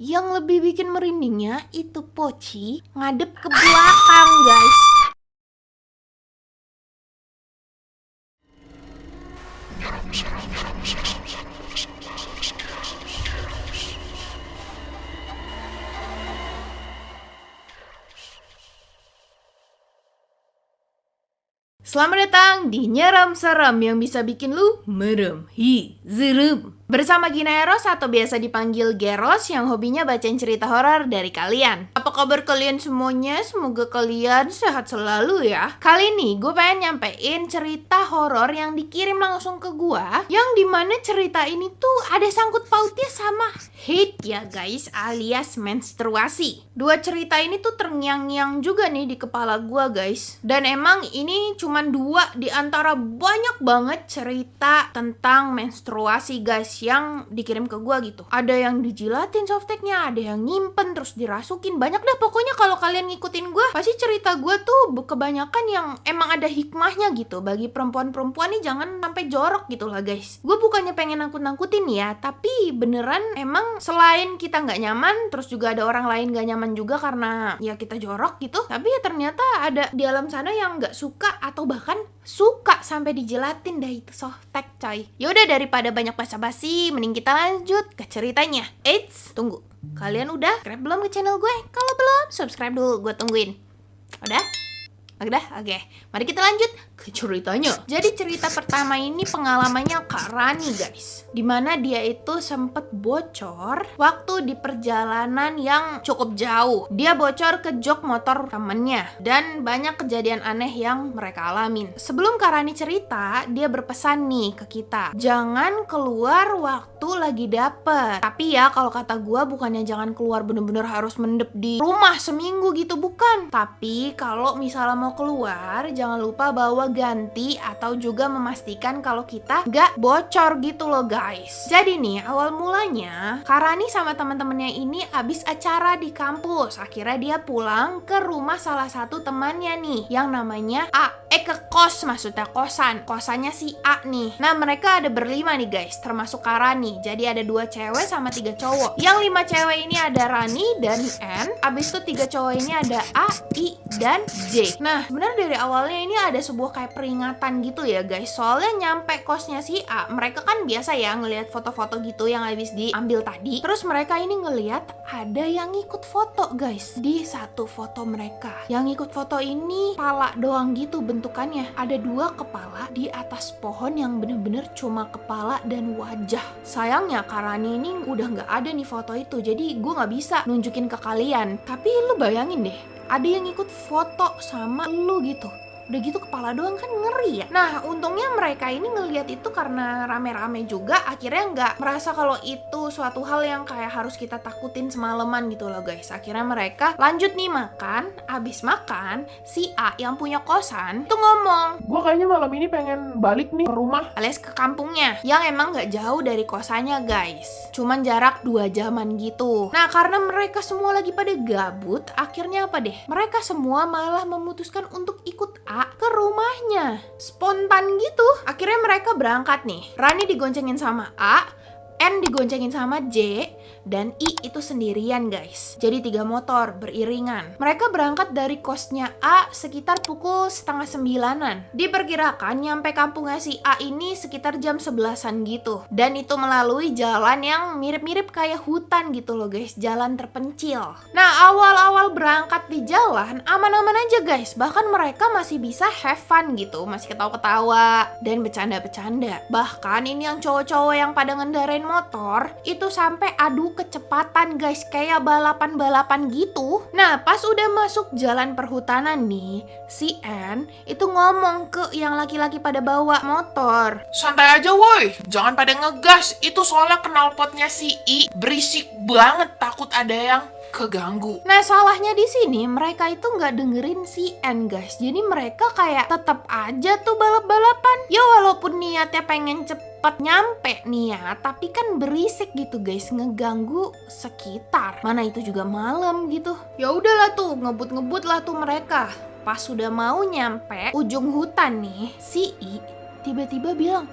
Yang lebih bikin merindingnya itu Poci ngadep ke belakang, guys. Selamat datang di Nyeram Serem yang bisa bikin lu merem, zerem. Bersama Gina Eros atau biasa dipanggil Geros yang hobinya bacain cerita horor dari kalian. Apa kabar kalian semuanya? Semoga kalian sehat selalu ya. Kali ini gue pengen nyampein cerita horor yang dikirim langsung ke gue, yang dimana cerita ini tuh ada sangkut pautnya sama haid ya guys, alias menstruasi. Dua cerita ini tuh terngiang-ngiang juga nih di kepala gue guys. Dan emang ini cuman dua di antara banyak banget cerita tentang menstruasi guys yang dikirim ke gua gitu. Ada yang dijilatin softteknya, ada yang nyimpen terus dirasukin. Banyak dah pokoknya kalau kalian ngikutin gua, pasti cerita gua tuh kebanyakan yang emang ada hikmahnya gitu. Bagi perempuan-perempuan nih jangan sampai jorok gitu lah guys. Gua bukannya pengen nangkut-nangkutin ya, tapi beneran emang selain kita nggak nyaman, terus juga ada orang lain nggak nyaman juga karena ya kita jorok gitu. Tapi ya ternyata ada di alam sana yang nggak suka atau bahkan suka sampai dijilatin dah itu softtek coy. Yaudah daripada banyak basa-basi, mending kita lanjut ke ceritanya. Eits, tunggu. Kalian udah subscribe belum ke channel gue? Kalau belum, subscribe dulu, gue tungguin. Udah? Udah? Oke. Mari kita lanjut ke ceritanya. Jadi cerita pertama ini pengalamannya Kak Rani guys. Dimana dia itu sempet bocor waktu di perjalanan yang cukup jauh. Dia bocor ke jok motor temennya. Dan banyak kejadian aneh yang mereka alamin. Sebelum Kak Rani cerita, dia berpesan nih ke kita. Jangan keluar waktu lagi dapet. Tapi ya kalau kata gue bukannya jangan keluar bener-bener harus mendep di rumah seminggu gitu, bukan. Tapi kalau misalnya mau keluar, jangan lupa bawa ganti atau juga memastikan kalau kita nggak bocor gitu loh guys. Jadi nih awal mulanya Karani sama teman-temannya ini abis acara di kampus. Akhirnya dia pulang ke rumah salah satu temannya nih yang namanya A. Ke kos, maksudnya kosannya si A nih. Nah mereka ada berlima nih guys, termasuk Karani. Jadi ada 2 cewek sama 3 cowok. Yang 5 cewek ini ada Rani dan N. Abis itu 3 cowok ini ada A, I, dan J. Nah sebenarnya dari awalnya ini ada sebuah kayak peringatan gitu ya guys. Soalnya nyampe kosnya si A, mereka kan biasa ya ngelihat foto-foto gitu yang habis diambil tadi. Terus mereka ini ngelihat ada yang ikut foto guys. Di satu foto mereka, yang ikut foto ini kepala doang gitu bentukannya. Ada 2 kepala di atas pohon yang bener-bener cuma kepala dan wajah. Sayangnya Karani ini udah nggak ada nih foto itu, jadi gue nggak bisa nunjukin ke kalian. Tapi lu bayangin deh, ada yang ikut foto sama lu gitu. Udah gitu kepala doang kan ngeri ya. Nah untungnya mereka ini ngelihat itu karena rame-rame juga. Akhirnya nggak merasa kalau itu suatu hal yang kayak harus kita takutin semalaman gitu loh guys. Akhirnya mereka lanjut nih makan. Abis makan si A yang punya kosan tuh ngomong, Gue kayaknya malam ini pengen balik nih ke rumah. alias ke kampungnya, yang emang gak jauh dari kosannya guys. Cuman jarak 2 jaman gitu. Nah karena mereka semua lagi pada gabut, akhirnya apa deh? Mereka semua malah memutuskan untuk ikut A ke rumahnya. Spontan gitu. Akhirnya mereka berangkat nih. Rani digoncengin sama A, N digoncengin sama J, dan I itu sendirian guys. Jadi 3 motor beriringan. Mereka berangkat dari kosnya A sekitar pukul 8:30-an. Diperkirakan nyampe kampungnya si A ini sekitar jam 11-an gitu. Dan itu melalui jalan yang mirip-mirip kayak hutan gitu loh guys. Jalan terpencil. Nah awal-awal berangkat di jalan aman-aman aja guys. Bahkan mereka masih bisa have fun gitu. Masih ketawa-ketawa dan bercanda-bercanda. Bahkan ini yang cowok-cowok yang pada ngendarain motor itu sampai adu kecepatan guys, kayak balapan-balapan gitu. Nah pas udah masuk jalan perhutanan nih, si N itu ngomong ke yang laki-laki pada bawa motor, Santai aja woi, jangan pada ngegas. Itu soalnya knalpotnya si I berisik banget, takut ada yang keganggu. Nah salahnya di sini mereka itu nggak dengerin si N guys. Jadi mereka kayak tetap aja tuh balap-balapan. Ya walaupun niatnya pengen cepet nyampe nih ya, tapi kan berisik gitu guys, ngeganggu sekitar. Mana itu juga malam gitu. Ya udahlah tuh ngebut-ngebut lah tuh mereka. Pas sudah mau nyampe ujung hutan nih, si I tiba-tiba bilang,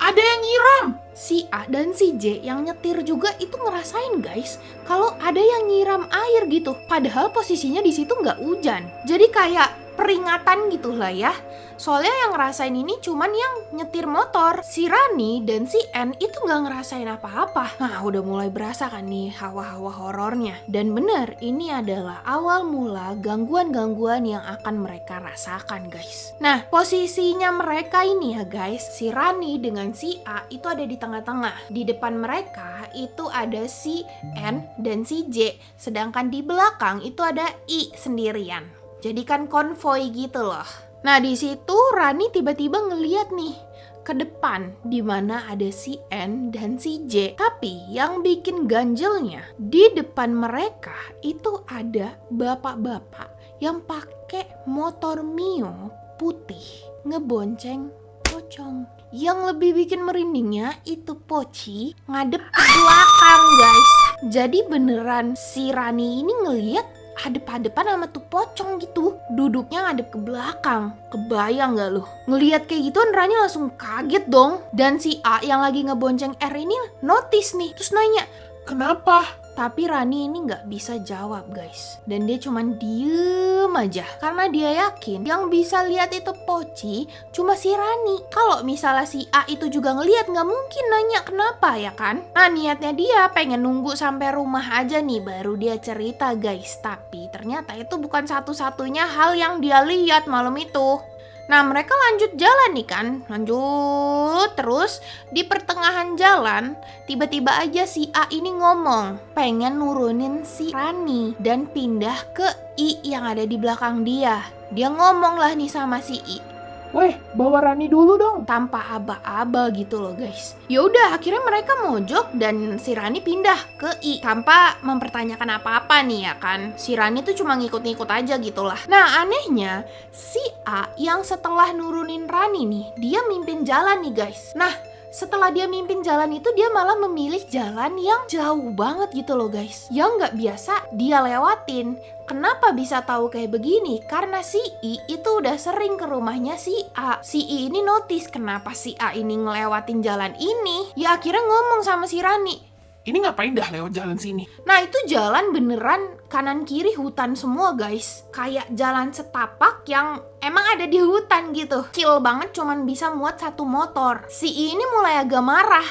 ada yang nyiram. Si A dan si J yang nyetir juga itu ngerasain guys kalau ada yang nyiram air gitu. Padahal posisinya di situ nggak hujan. Jadi kayak peringatan gitu lah ya. Soalnya yang ngerasain ini cuman yang nyetir motor. Si Rani dan si N itu nggak ngerasain apa-apa. Nah udah mulai berasa kan nih hawa-hawa horornya. Dan bener ini adalah awal mula gangguan-gangguan yang akan mereka rasakan guys. Nah posisinya mereka ini ya guys, si Rani dengan si A itu ada di tengah-tengah. Di depan mereka itu ada si N dan si J. Sedangkan di belakang itu ada I sendirian. Jadi kan konvoy gitu loh. Nah di situ Rani tiba-tiba ngeliat nih ke depan di mana ada si N dan si J. Tapi yang bikin ganjelnya di depan mereka itu ada bapak-bapak yang pakai motor Mio putih ngebonceng pocong. Yang lebih bikin merindingnya itu Poci ngadep ke belakang guys. Jadi beneran si Rani ini ngeliat hadep-hadepan sama tuh pocong gitu. Duduknya ngadep ke belakang. Kebayang gak lo? Ngeliat kayak gituan Rani langsung kaget dong. Dan si A yang lagi ngebonceng R ini notice nih. Terus nanya, Kenapa? tapi Rani ini nggak bisa jawab guys. Dan dia cuman diem aja. Karena dia yakin yang bisa lihat itu Poci cuma si Rani. Kalau misalnya si A itu juga ngelihat nggak mungkin nanya kenapa ya kan. Nah niatnya dia pengen nunggu sampai rumah aja nih baru dia cerita guys. Tapi ternyata itu bukan satu-satunya hal yang dia lihat malam itu. Nah mereka lanjut jalan nih kan. Lanjut terus. Di pertengahan jalan tiba-tiba aja si A ini ngomong pengen nurunin si Rani dan pindah ke I yang ada di belakang dia. Dia ngomong lah nih sama si I Weh, bawa Rani dulu dong. tanpa aba-aba gitu loh guys. Ya udah akhirnya mereka mojok dan si Rani pindah ke I tanpa mempertanyakan apa-apa nih ya kan. Si Rani tuh cuma ngikut-ngikut aja gitulah. Nah anehnya si A yang setelah nurunin Rani nih dia mimpin jalan nih guys. Nah setelah dia mimpin jalan itu dia malah memilih jalan yang jauh banget gitu loh guys. Yang nggak biasa dia lewatin. Kenapa bisa tahu kayak begini? Karena si I itu udah sering ke rumahnya si A. Si I ini notice kenapa si A ini ngelewatin jalan ini. Ya akhirnya ngomong sama si Rani. Ini ngapain dah lewat jalan sini? Nah itu jalan beneran kanan kiri hutan semua guys. Kayak jalan setapak yang emang ada di hutan gitu. Kecil banget cuman bisa muat satu motor. Si I ini mulai agak marah.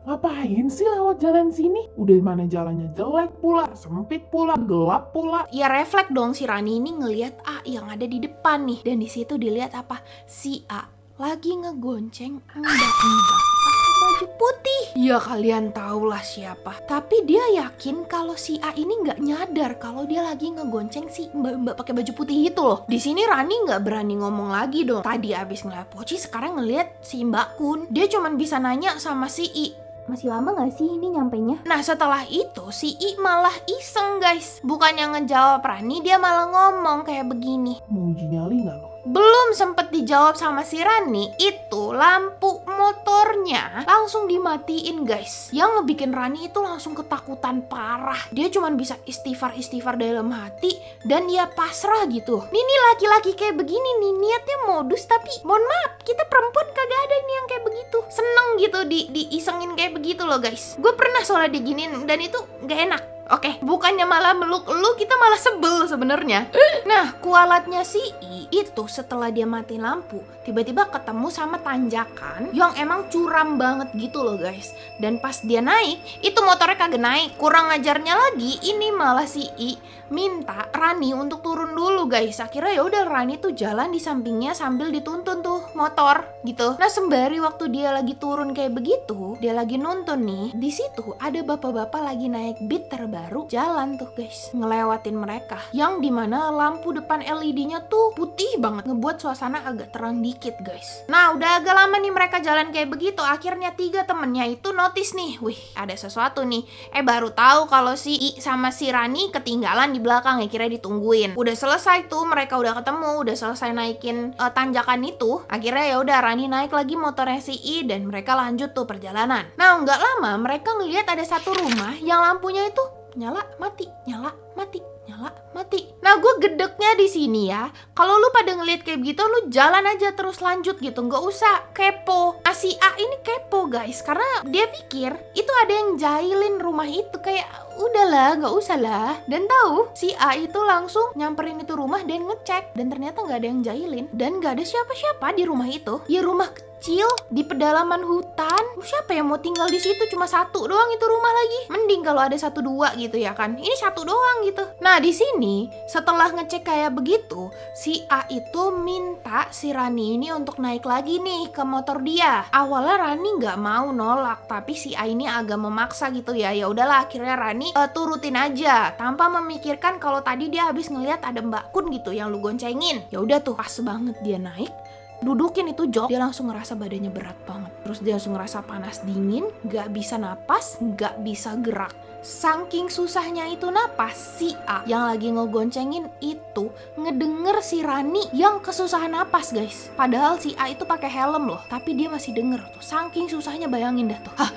Ngapain sih lewat jalan sini? Udah mana jalannya jelek pula, sempit pula, gelap pula. Ya refleks dong si Rani ini ngelihat A yang ada di depan nih. Dan di situ dilihat apa? Si A lagi ngegonceng mbak-mbak pakai baju putih. Ya kalian tahulah siapa. Tapi dia yakin kalau si A ini nggak nyadar kalau dia lagi ngegonceng si mbak-mbak pakai baju putih itu loh. Di sini Rani nggak berani ngomong lagi dong. Tadi abis ngeliat Poci, sekarang ngeliat si Mbak Kun. Dia cuman bisa nanya sama si I. Masih lama gak sih ini nyampenya? Nah setelah itu si I malah iseng guys. Bukannya ngejawab Rani, dia malah ngomong kayak begini. Mau uji nyali nggak lo? Belum sempet dijawab sama si Rani, itu lampu motornya langsung dimatiin guys. Yang ngebikin Rani itu langsung ketakutan parah. Dia cuman bisa istighfar dalam hati dan dia pasrah gitu. Nih laki-laki kayak begini nih niatnya modus, tapi mohon maaf kita perempuan kagak ada ini yang kayak begitu. Seneng gitu diisengin kayak begitu loh guys. Gue pernah soalnya diginiin dan itu gak enak. Oke, bukannya malah meluk lu, kita malah sebel sebenarnya. Nah, kualatnya si I itu setelah dia matiin lampu, tiba-tiba ketemu sama tanjakan yang emang curam banget gitu loh guys. Dan pas dia naik, itu motornya kagak naik. Kurang ajarnya lagi, ini malah si I minta Rani untuk turun dulu guys. Akhirnya ya udah Rani tuh jalan di sampingnya sambil dituntun tuh motor gitu. Nah, sembari waktu dia lagi turun kayak begitu, dia lagi nuntun nih. Di situ ada bapak-bapak lagi naik beat terbaru jalan tuh guys, ngelewatin mereka. Yang dimana lampu depan LED-nya tuh putih banget, ngebuat suasana agak terang dikit guys. Nah, udah agak lama nih mereka jalan kayak begitu. Akhirnya 3 temennya itu notice nih, wih ada sesuatu nih. Baru tahu kalau si I sama si Rani ketinggalan di belakang, ya kira ditungguin. Udah selesai tuh, mereka udah ketemu, udah selesai naikin tanjakan itu. Akhirnya ya udah Rani naik lagi motornya si I dan mereka lanjut tuh perjalanan. Nah, nggak lama mereka ngelihat ada satu rumah yang lampunya itu nyala, mati, nyala, mati, nyala, mati. Nah, gue gedeknya di sini ya. Kalau lu pada ngeliat kayak begitu, lu jalan aja terus lanjut gitu, nggak usah kepo. Nah, si A ini kepo guys, karena dia pikir itu ada yang jahilin rumah itu. Kayak udahlah, nggak usah lah. Dan tahu si A itu langsung nyamperin itu rumah dan ngecek, dan ternyata nggak ada yang jahilin dan nggak ada siapa-siapa di rumah itu. Ya rumah kecil di pedalaman hutan. Siapa yang mau tinggal di situ? Cuma satu doang itu rumah lagi. Mending kalau ada 1-2 gitu ya kan. Ini satu doang gitu. Nah, di sini setelah ngecek kayak begitu, si A itu minta si Rani ini untuk naik lagi nih ke motor dia. Awalnya Rani nggak mau nolak, tapi si A ini agak memaksa gitu ya. Ya udahlah, akhirnya Rani turutin aja tanpa memikirkan kalau tadi dia habis ngelihat ada Mbak Kun gitu yang lu goncengin. Ya udah tuh, pas banget dia naik, dudukin itu jok, dia langsung ngerasa badannya berat banget. Terus dia langsung ngerasa panas dingin, gak bisa napas, gak bisa gerak. Saking susahnya itu napas, si A yang lagi ngegoncengin itu ngedenger si Rani yang kesusahan napas guys. Padahal si A itu pakai helm loh, tapi dia masih denger tuh. Saking susahnya, bayangin dah tuh. Hah,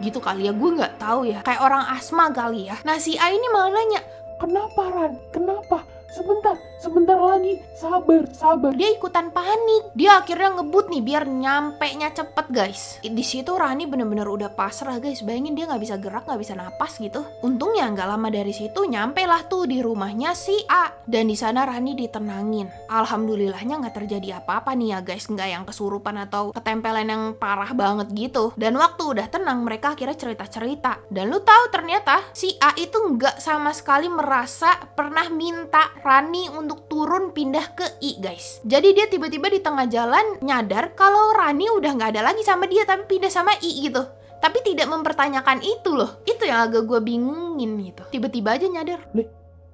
gitu kali ya, gue nggak tahu ya. Kayak orang asma kali ya. Nah, si A ini malah nanya, Kenapa Ran? Kenapa? Sebentar lagi. Sabar. dia ikutan panik. Dia akhirnya ngebut nih biar nyampe-nya cepet guys. Di situ Rani bener-bener udah pasrah guys. Bayangin dia nggak bisa gerak, nggak bisa napas gitu. Untungnya nggak lama dari situ nyampe lah tuh di rumahnya si A. Dan di sana Rani ditenangin. Alhamdulillahnya nggak terjadi apa-apa nih ya guys. Nggak yang kesurupan atau ketempelan yang parah banget gitu. Dan waktu udah tenang, mereka akhirnya cerita-cerita. Dan lu tahu ternyata si A itu nggak sama sekali merasa pernah minta Rani untuk turun pindah ke I guys. Jadi dia tiba-tiba di tengah jalan nyadar kalau Rani udah nggak ada lagi sama dia, tapi pindah sama I gitu. Tapi tidak mempertanyakan itu loh. Itu yang agak gue bingungin gitu. Tiba-tiba aja nyadar.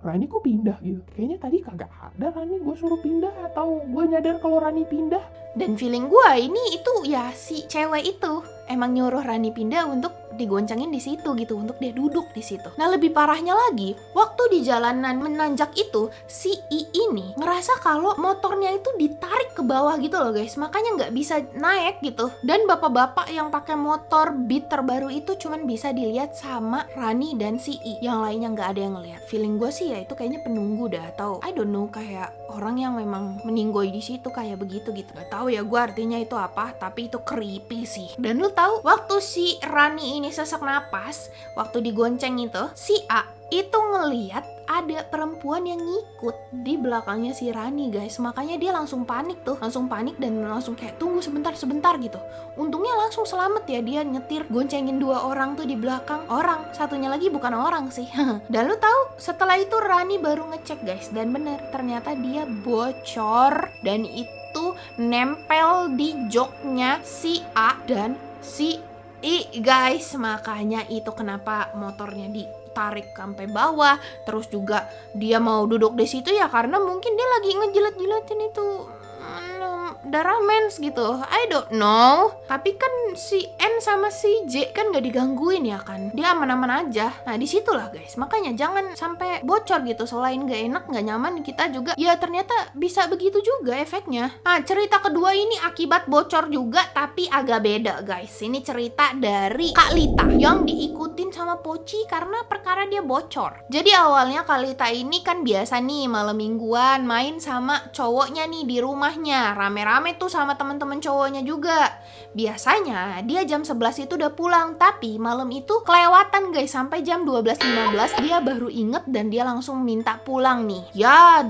Rani kok pindah gitu? Kayaknya tadi kagak ada Rani, gue suruh pindah atau gue nyadar kalau Rani pindah. Dan feeling gue ini itu ya si cewek itu emang nyuruh Rani pindah untuk digoncangin di situ gitu, untuk dia duduk di situ. Nah, lebih parahnya lagi, waktu di jalanan menanjak itu, si I ini ngerasa kalau motornya itu ditarik ke bawah gitu loh guys, makanya nggak bisa naik gitu. Dan bapak-bapak yang pakai motor Beat terbaru itu cuman bisa dilihat sama Rani dan si I, yang lainnya nggak ada yang ngeliat. Feeling gue sih ya itu kayaknya penunggu dah, atau I don't know, kayak orang yang memang meninggoy di situ kayak begitu gitu. Gak tahu ya gue artinya itu apa, tapi itu creepy sih. Dan lu tahu waktu si Rani ini sesak napas, waktu digonceng itu, si A itu ngeliat ada perempuan yang ngikut di belakangnya si Rani guys. Makanya dia langsung panik tuh, langsung panik dan langsung kayak tunggu sebentar gitu. Untungnya langsung selamat ya, dia nyetir goncengin 2 orang tuh di belakang. Orang, satunya lagi bukan orang sih. Dan lu tahu setelah itu Rani baru ngecek guys, dan bener ternyata dia bocor dan itu nempel di joknya si A dan si I guys. Makanya itu kenapa motornya ditarik sampai bawah. Terus juga dia mau duduk di situ ya karena mungkin dia lagi ngejilat-jilatin itu darah mens gitu, I don't know. Tapi kan si N sama si J kan gak digangguin ya kan, dia aman-aman aja. Nah disitulah guys, makanya jangan sampai bocor gitu. Selain gak enak, gak nyaman, kita juga ya ternyata bisa begitu juga efeknya. Nah cerita kedua ini akibat bocor juga, tapi agak beda guys. Ini cerita dari Kak Lita yang diikutin sama Poci karena perkara dia bocor. Jadi awalnya Kak Lita ini kan biasa nih malam mingguan main sama cowoknya nih di rumahnya, rame-rame tuh sama temen-temen cowoknya juga. Biasanya dia jam 11 itu udah pulang, tapi malam itu kelewatan guys, sampai jam 12.15 dia baru inget dan dia langsung minta pulang nih. Ya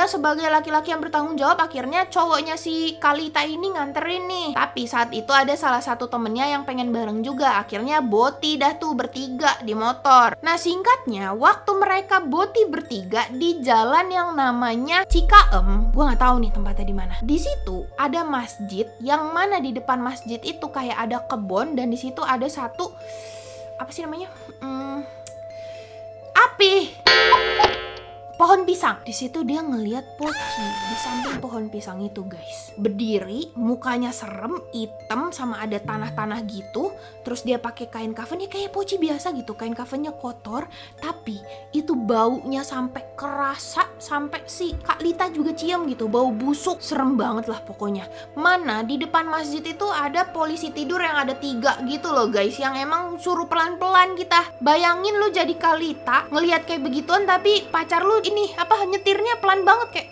sebagai laki-laki yang bertanggung jawab, akhirnya cowoknya si Kalita ini nganterin nih. Tapi saat itu ada salah satu temennya yang pengen bareng juga. Akhirnya boti dah tuh bertiga di motor. Nah singkatnya, waktu mereka boti bertiga di jalan yang namanya Cikaem, gue nggak tahu nih tempatnya di mana. Di situ ada masjid, yang mana di depan masjid itu kayak ada kebun, dan di situ ada satu apa sih namanya, pohon pisang. Di situ dia ngeliat Poci di samping pohon pisang itu, guys. Berdiri, mukanya serem, hitam sama ada tanah-tanah gitu. Terus dia pakai kain kafan ya kayak Poci biasa gitu. Kain kafannya kotor, tapi itu baunya sampai kerasa, sampai si Kak Lita juga cium gitu. Bau busuk, serem banget lah pokoknya. Mana di depan masjid itu ada polisi tidur yang ada 3 gitu loh, guys. Yang emang suruh pelan-pelan kita. Bayangin lu jadi Kak Lita ngelihat kayak begituan, tapi pacar lu ini nyetirnya pelan banget kayak,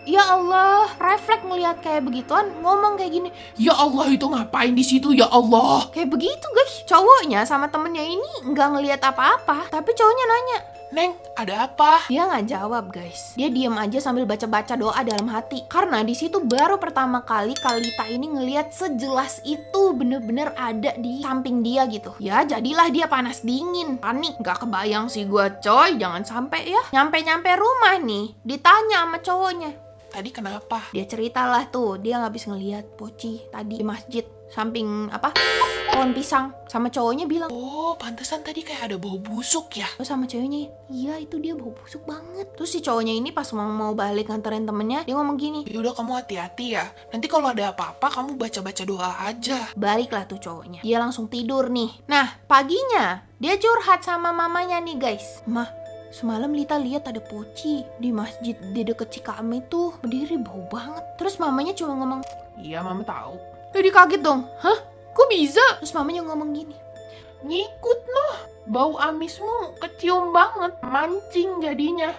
ya Allah, refleks ngelihat kayak begituan, ngomong kayak gini, Ya Allah, itu ngapain di situ ya Allah? kayak begitu guys. Cowoknya sama temennya ini nggak ngelihat apa-apa, tapi cowoknya nanya. Neng, ada apa? Dia nggak jawab guys. Dia diam aja sambil baca-baca doa dalam hati. Karena di situ baru pertama kali Kak Lita ini ngelihat sejelas itu bener-bener ada di samping dia gitu. Ya jadilah dia panas dingin, panik. Nggak kebayang sih gua coy, jangan sampai ya. Nyampe-nyampe rumah nih, ditanya sama cowoknya. Tadi kenapa? Dia ceritalah tuh, dia habis ngelihat Poci tadi di masjid samping pohon pisang. Sama cowoknya bilang, Oh, pantesan tadi kayak ada bau busuk ya. terus sama cowoknya, iya itu dia bau busuk banget. Terus si cowoknya ini pas mau balik nganterin temennya, dia ngomong gini, Yaudah, kamu hati-hati ya. Nanti kalau ada apa-apa, kamu baca-baca doa aja. baliklah tuh cowoknya. Dia langsung tidur nih. Nah paginya dia curhat sama mamanya nih guys. Mah, semalam Lita lihat ada Poci di masjid di deket Cikame tuh berdiri bau banget. Terus mamanya cuma ngomong, Iya, Mama tahu. jadi kaget dong. Hah? Kok bisa? Terus mamanya ngomong gini, Ngikut noh. Bau amismu kecium banget. Mancing jadinya.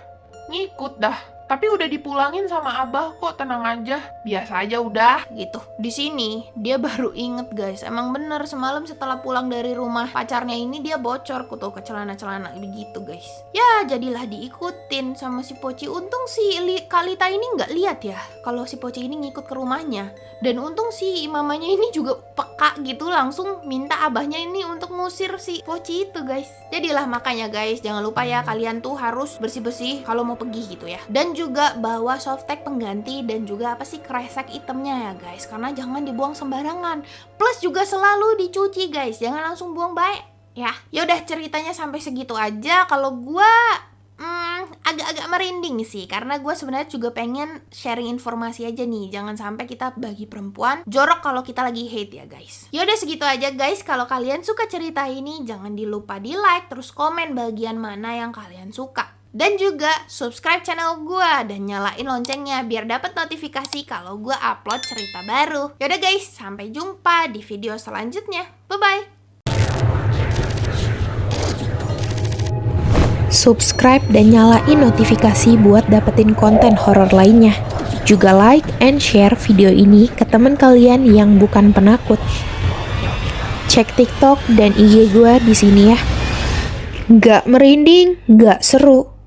Ngikut dah. Tapi udah dipulangin sama Abah kok, tenang aja. Biasa aja udah. gitu. Di sini dia baru inget guys, emang bener semalam setelah pulang dari rumah pacarnya ini dia bocor tuh ke celana-celana begitu guys. Ya jadilah diikutin sama si Poci. Untung si Kak Lita ini nggak lihat ya kalau si Poci ini ngikut ke rumahnya. Dan untung si mamanya ini juga peka gitu, langsung minta abahnya ini untuk ngusir si Poci itu guys. Jadilah makanya guys, jangan lupa ya kalian tuh harus bersih-bersih kalau mau pergi gitu ya. Dan juga bawa softtek pengganti dan juga kresek itemnya ya guys, karena jangan dibuang sembarangan. Plus juga selalu dicuci guys, jangan langsung buang baik ya. Yaudah ceritanya sampai segitu aja. Kalau gue agak-agak merinding sih, karena gue sebenarnya juga pengen sharing informasi aja nih. Jangan sampai kita bagi perempuan jorok kalau kita lagi hate ya guys. Yaudah segitu aja guys. Kalau kalian suka cerita ini, jangan dilupa di like, terus komen bagian mana yang kalian suka. Dan juga subscribe channel gue dan nyalain loncengnya biar dapat notifikasi kalau gue upload cerita baru. Yaudah guys, sampai jumpa di video selanjutnya. Bye-bye. Subscribe dan nyalain notifikasi buat dapetin konten horor lainnya. Juga like and share video ini ke teman kalian yang bukan penakut. Cek TikTok dan IG gue di sini ya. Nggak merinding, nggak seru.